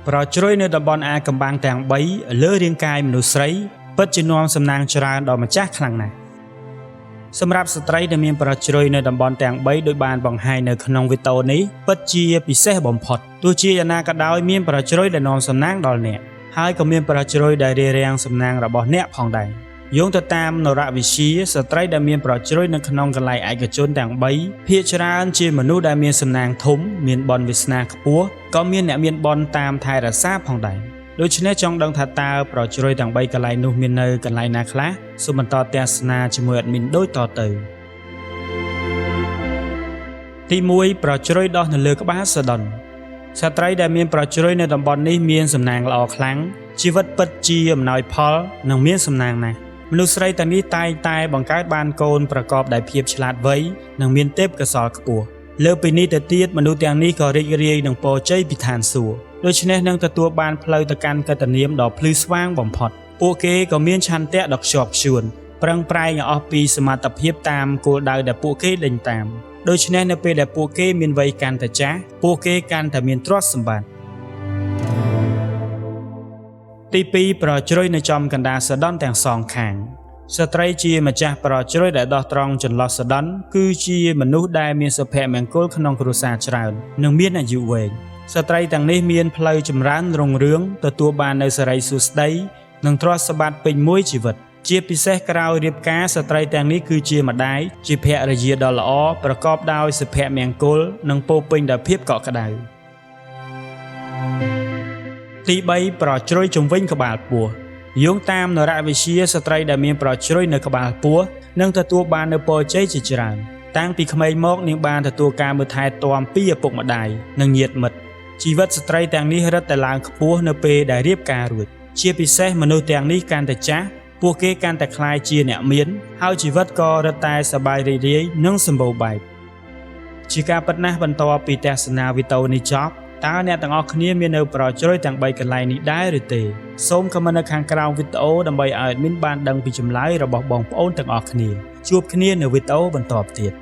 ប្រជ្រុយនៅតំបន់អាកំបាំងទាំង3លើរាងកាយមនុស្សស្រីពិតជានាំសំណាងច្រើនដល់ម្ចាស់ខ្លាំងណាស់សម្រាប់ស្ត្រីដែលមានប្រជ្រុយនៅតំបន់ទាំង3ដោយបានបង្ហាញនៅក្នុងវីដេអូនេះពិតជាពិសេសបំផុតទោះជាយ៉ាងណាក៏ដោយមានប្រជ្រុយដែលនាំសំណាងដល់អ្នកហើយក៏មានប្រជ្រុយដែលរារាំងសំណាងរបស់អ្នកផងដែរយោងទៅតាមនរវិទ្យាស្ត្រីដែលមានប្រជ្រុយនៅក្នុងកន្លែងឯកជនទាំង3ភាគច្រើនជាមនុស្សដែលមានសំណាងធំមានបុណ្យវាសនាខ្ពស់ក៏មានអ្នកមានបុណ្យតាមថែរក្សាផងដែរដូច្នេះចង់ដឹងថាតើប្រជ្រុយទាំង3កន្លែងនោះមាននៅកន្លែងណាខ្លះសូមបន្តទស្សនាជាមួយ admin ដូចតទៅទី1ប្រជ្រុយដោះនៅលើក្បាលសដុនស្ត្រីដែលមានប្រជ្រុយនៅតំបន់នេះមានសំណាងល្អខ្លាំងជីវិតពិតជាអំណោយផលនិងមានសំណាងណាស់មនុស្សស្រីទាំងនេះតែងតែបង្កើតបានកូនប្រកបដោយភាពឆ្លាតវៃនិងមានទេពកោសល្យខ្ពស់លើពីនេះទៅទៀតមនុស្សទាំងនេះក៏រីករាយនឹងពរជ័យពីឋានសួគ៌ដូច្នេះនឹងទទួលបានផ្លូវទៅកាន់កតនាមដ៏ភ្លឺស្វាងបំផុតពួកគេក៏មានឆន្ទៈដ៏ខ្ជាប់ខ្ជួនប្រឹងប្រែងឲ្យអស់ពីសមត្ថភាពតាមគោលដៅដែលពួកគេដេញតាមដូច្នេះនៅពេលដែលពួកគេមានវ័យកាន់តែចាស់ពួកគេកាន់តែមានទ្រព្យសម្បត្តិទី2ប្រជ្រុយនៅចំកណ្ដាលសដុនទាំងសងខាងស្ត្រីជាម្ចាស់ប្រជ្រុយដែលដោះត្រង់ចន្លោះសដុនគឺជាមនុស្សដែលមានសុភមង្គលក្នុងគ្រួសារច្រើននិងមានអាយុវែងស្ត្រីទាំងនេះមានផ្លូវចម្រើនរុងរឿងទទួលបាននូវសិរីសួស្តីនិងទ្រព្យសម្បត្តិពេញមួយជីវិតជាពិសេសក្រោយរៀបការស្ត្រីទាំងនេះគឺជាម្ដាយជាភរិយាដ៏ល្អប្រកបដោយសុភមង្គលនិងពោរពេញដោយភាពកក់ក្ដៅទី3ប្រជ្រុយជំវិញក្បាលពោះយោងតាមនរវិទ្យាស្ត្រីដែលមានប្រជ្រុយនៅក្បាលពោះនឹងទទួលបាននូវពរជ័យជាច្រើនតាំងពីក្មេងមកនាងបានទទួលការមើលថែទាំពីឪពុកម្ដាយនិងញាតិមិត្តជីវិតស្ត្រីទាំងនេះរឹតតែឡើងខ្ពស់នៅពេលដែលរៀបការរួចជាពិសេសមនុស្សទាំងនេះកាន់តែចាស់ពួកគេកាន់តែក្លាយជាអ្នកមានហើយជីវិតក៏រឹតតែសប្បាយរីករាយនិងសម្បូរបែបជាការពិតណាស់បន្ទាប់ពីទស្សនាវីដេអូនេះចប់តើអ្នកទាំងអស់គ្នាមាននៅប្រជ្រុយទាំង3កន្លែងនេះដែរឬទេសូមខមមិននៅខាងក្រោមវីដេអូដើម្បីឲ្យadminបានដឹងពីចម្លើយរបស់បងប្អូនទាំងអស់គ្នាជួបគ្នានៅវីដេអូបន្តទៀត